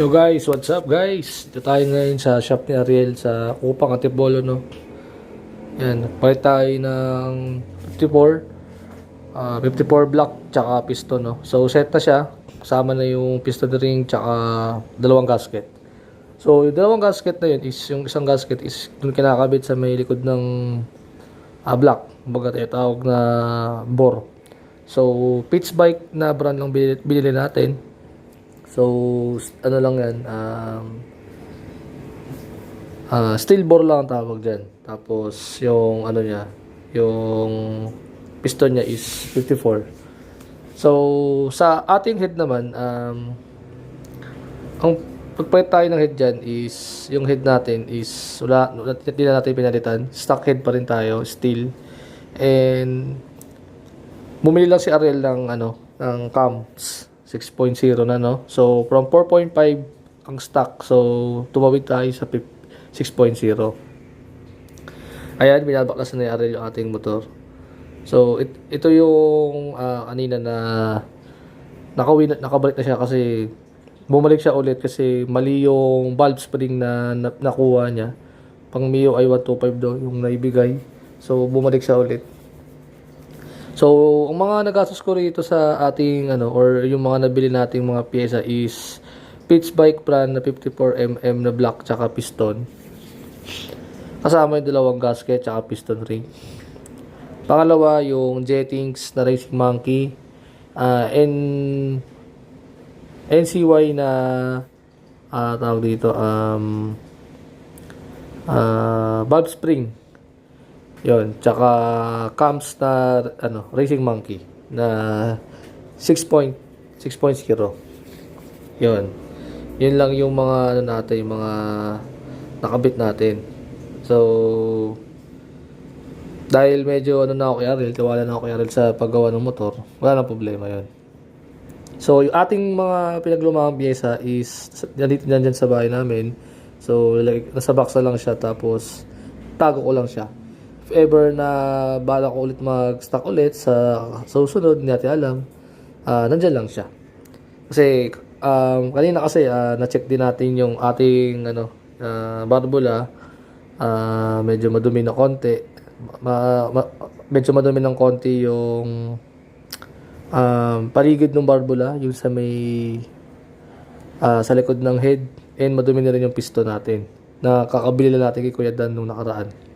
Yo guys, what's up guys? Dito tayo ngayon sa shop ni Ariel sa Kupang Antipolo, no? Yan, palit tayo ng 54 block tsaka piston, no? So set na siya, kasama na yung piston ring tsaka dalawang gasket. So yung dalawang gasket na yun is, yung isang gasket is dun kinakabit sa may likod ng block, kumbaga tawag na bore. So pitch bike na brand lang binili natin. So, ano lang yan, steel bore lang ang tawag dyan. Tapos, yung ano niya, yung piston niya is 54. So, sa ating head naman, ang pagpalit tayo ng head dyan is, yung head natin is, hindi na natin pinalitan. Stock head pa rin tayo, steel. And, bumili lang si Ariel ng, ng cams. 6.0 na, no? So, from 4.5 ang stock. So, tumawid tayo sa 6.0. Ayan, binabaklasan na yung yung ating motor. So, ito yung kanina na nakabalik na siya kasi bumalik siya ulit kasi mali yung valve spring na nakuha niya. Pang Mio ay 125 daw yung naibigay. So, bumalik siya ulit. So, ang mga nagastos ko rito sa ating or yung mga nabili nating mga pyesa is pitch bike brand na 54mm na block tsaka piston. Kasama yung dalawang gasket tsaka piston ring. Pangalawa, yung Jetings na Racing Monkey, NCY na tawag dito valve spring. Yon, tsaka cams na Racing Monkey na 6.0. Yon. Yun lang yung mga natin, yung mga nakabit natin. So, dahil medyo na ako kay Ariel, tiwala na ako kay Ariel sa paggawa ng motor, wala nang problema yon. So, yung ating mga pinaglumang pyesa is nandyan sa bahay namin. So, nasa box na lang siya, tapos tago ko lang siya. If ever na bala ko ulit mag-stock ulit sa susunod, hindi natin alam, nandyan lang siya. Kasi kanina kasi na-check din natin yung ating barbula, medyo madumi na konti. Medyo madumi ng konti yung paligid ng barbula, yung sa may sa likod ng head, and madumi na rin yung piston natin na kakabili na natin kay Kuya Dan nung nakaraan.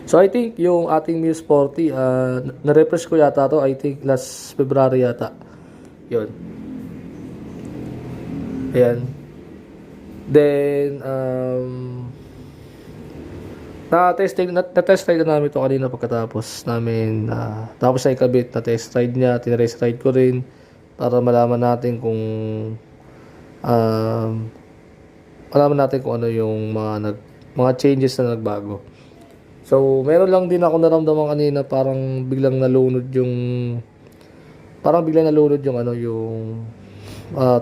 So, I think yung ating Mio Sporty, na-refresh ko yata to, I think last February yata. Yun. Ayan. Then, na-test ride na namin ito kanina pagkatapos namin, tapos na ikabit, na-test ride niya, tinrace ride ko rin, para malaman natin kung, ano yung mga changes na nagbago. So, meron lang din ako naramdaman kanina, parang biglang nalunod yung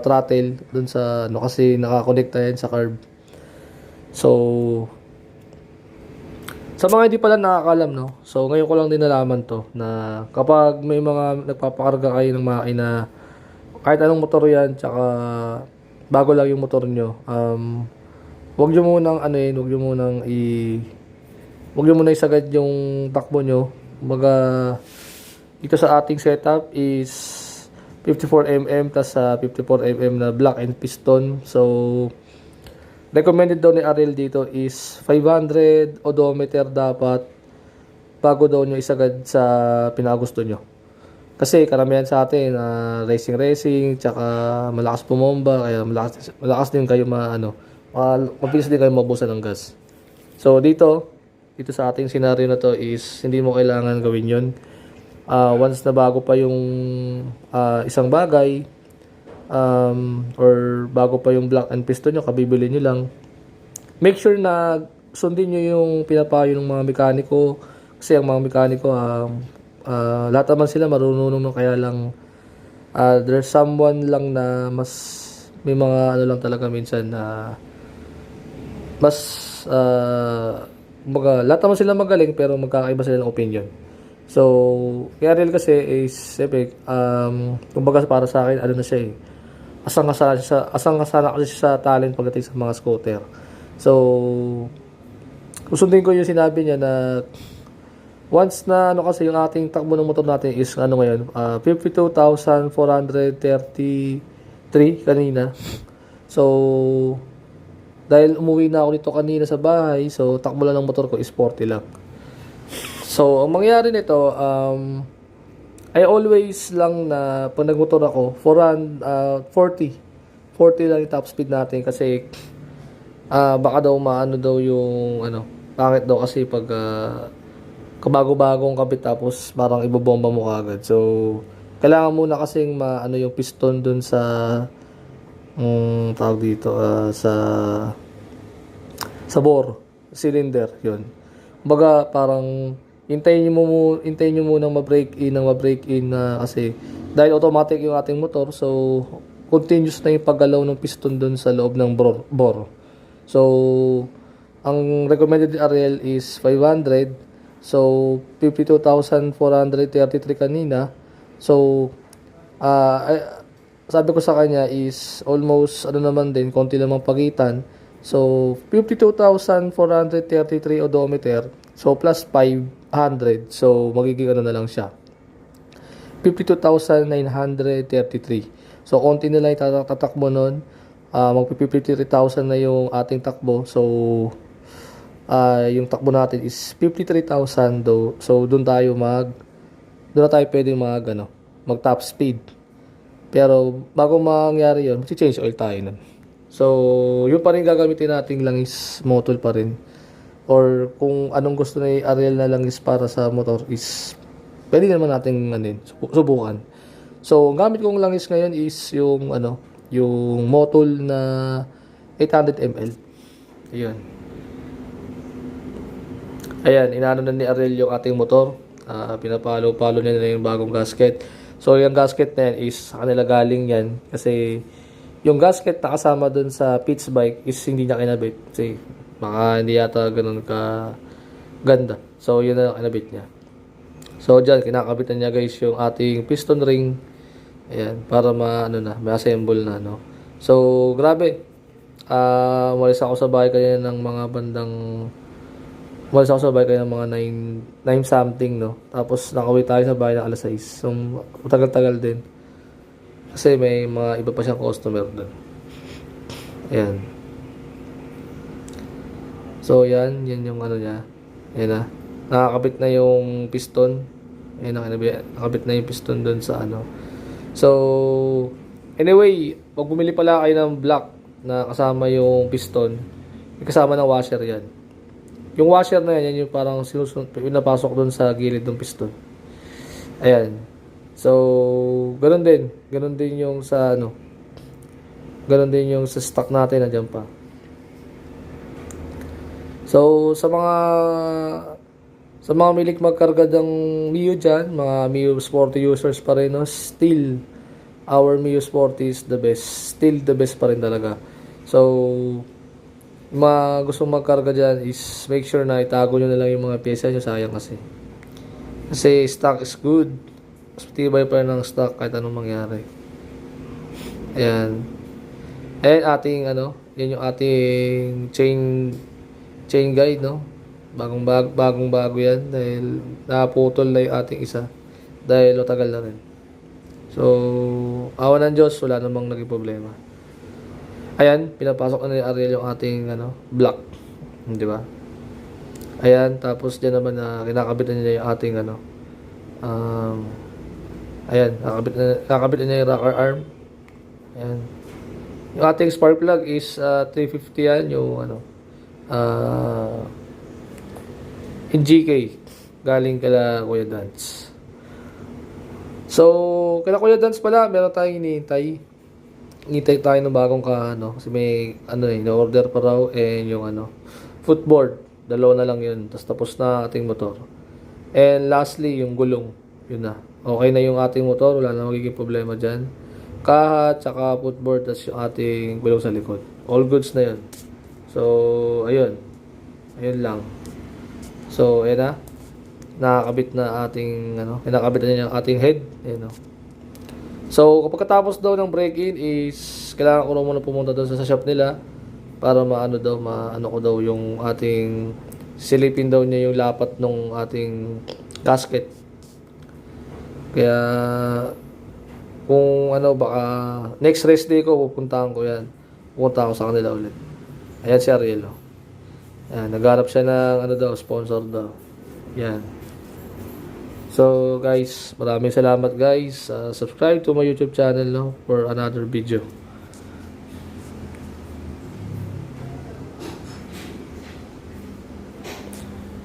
throttle dun sa kasi nakakonekta yan sa carb. So, sa mga hindi pala nakakalam, no? So, ngayon ko lang din nalaman to na kapag may mga nagpapakarga kayo ng makina, kahit anong motor yan, tsaka bago lang yung motor nyo, huwag nyo munang isagad yung takbo nyo. Kumbaga, ito sa ating setup is 54mm tas 54mm na block and piston. So, recommended daw ni Ariel dito is 500 odometer dapat bago daw nyo isagad sa pinagusto nyo. Kasi karamihan sa atin, racing, tsaka malakas pumomba, kaya malakas din kayo mabilis din kayo mabusan ng gas. So, dito sa ating scenario na to is hindi mo kailangan gawin yun. Once na bago pa yung isang bagay, or bago pa yung block and piston nyo, kabibili nyo lang, make sure na sundin nyo yung pinapayo ng mga mekaniko. Kasi ang mga mekaniko, lahat naman sila marunong, kaya lang there's someone lang na mas may mga lang talaga minsan na mas lahat naman sila magaling pero magkakaiba sila ng opinion. So, kaya Ariel kasi is kumbaga para sa akin, na siya asang-asana kasi siya sa talent pagdating sa mga scooter. So, susundin ko yung sinabi niya na once na ano kasi yung ating takbo ng motor natin is ano ngayon, 52,433 kanina. So, dahil umuwi na ako dito kanina sa bahay, so takbo lang ng motor ko is 40 lang. So, ang mangyari nito, I always lang na pag nagmotor ako, 40 lang yung top speed natin kasi baka daw maano daw yung ano, pangit daw kasi pag kabago-bagong kabit tapos parang ibobomba mo kagad. So, kailangan muna kasing maano yung piston dun sa tawag dito sa bore, cylinder, yun. Kumbaga parang hintayin nyo munang ma-break in na kasi dahil automatic yung ating motor, so continuous na yung paggalaw ng piston dun sa loob ng bore. So, ang recommended RL is 500. So, 52,433 kanina. So, sabi ko sa kanya is almost, ano naman din, konti lamang pagitan. So, 52,433 odometer. So, plus 500. So, magiging ano na lang siya. 52,933. So, konti na lang tatakbo nun. Mag-53,000 na yung ating takbo. So, yung takbo natin is 53,000 do. So doon na tayo pwedeng mag top speed. Pero bago mangyari 'yon, mag-change oil tayo nun. So yun pa rin gagamitin nating langis motor pa rin. Or kung anong gusto ni Ariel na langis para sa motor is pwede naman nating subukan. So gamit kong langis ngayon is yung yung Motul na 800 ml. Ayun. Ayan, inaano na ni Ariel yung ating motor. Pinapalo-palo niya na yung bagong gasket. So, yung gasket na yan is sa kanila galing yan. Kasi, yung gasket na kasama dun sa pitch bike is hindi niya kinabit. Kasi, baka hindi yata ganun ka ganda. So, yun na kinabit niya. So, dyan, kinakabitan niya guys yung ating piston ring. Ayan, para ma-assemble na, no. So, grabe. Umalis ako sa bahay kanya ng mga bandang Umalis ako sa bahay kayo ng mga 9 something, no? Tapos nakauwi tayo sa bahay ng alas 6. So, matagal-tagal din. Kasi may mga iba pa siyang customer doon. Ayan. So, yan yung ano niya. Ayan na. Nakakabit na yung piston. Ayan, nakakabit na yung piston doon sa ano. So, anyway, pag bumili pala kayo ng block na kasama yung piston, may kasama ng washer yan. Yung washer na yan yung parang pinapasok doon sa gilid ng piston. Ayan. So, ganun din. Ganun din yung sa ganun din yung sa stock natin, nandiyan pa. So, sa mga milik magkarga ng Mio dyan, mga Mio Sporty users pa rin, no? Still, our Mio Sporty is the best. Still the best pa rin talaga. So, gusto magkarga dyan is make sure na itago nyo na lang yung mga pyesa nyo, sayang kasi stock is good, mas tibay pa rin ng stock kahit anong mangyari. Ayan ating yan yung ating chain guide, no? bagong bago yan dahil naputol na yung ating isa dahil matagal na rin. So awa ng Diyos, wala namang naging problema. Ayan, pinapasok na ni Ariel yung ating block. Di ba? Ayan, tapos diyan naman kinakabit na niya yung ating ayan, nakakabit na niya yung rocker arm. Ayan. Yung ating spark plug is 350 yan, yung in GK galing kala Kuya Dance. So, kala Kuya Dance pala, meron tayong hinihintay tayo ng bagong kasi may na-order pa raw, and yung footboard, dalawa na lang yun, tapos na ating motor. And lastly, yung gulong, yun na, okay na yung ating motor, wala na magiging problema dyan. Kaha, tsaka footboard, tapos yung ating gulong sa likod, all goods na yun. So ayun lang. So ayan nakakabit na ating kinakabit na niya yung ating head, So, kapag katapos daw ng break-in is kailangan ko na muna pumunta doon sa shop nila para maano ko daw yung ating silipin daw niya yung lapat ng ating gasket. Kaya kung baka next rest day ko pupuntahan ko yan. Pupunta ako sa kanila ulit. Ayan si Ariel. Oh. Ayan, nagharap siya ng sponsor daw. Yan. So guys, maraming salamat guys. Subscribe to my YouTube channel for another video.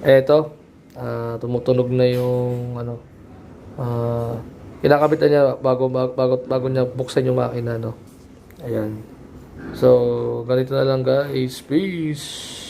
Eto, tumutunog na yung kinakabitan niya bago niya buksan yung makina Ayan. So, ganito na lang guys. Peace.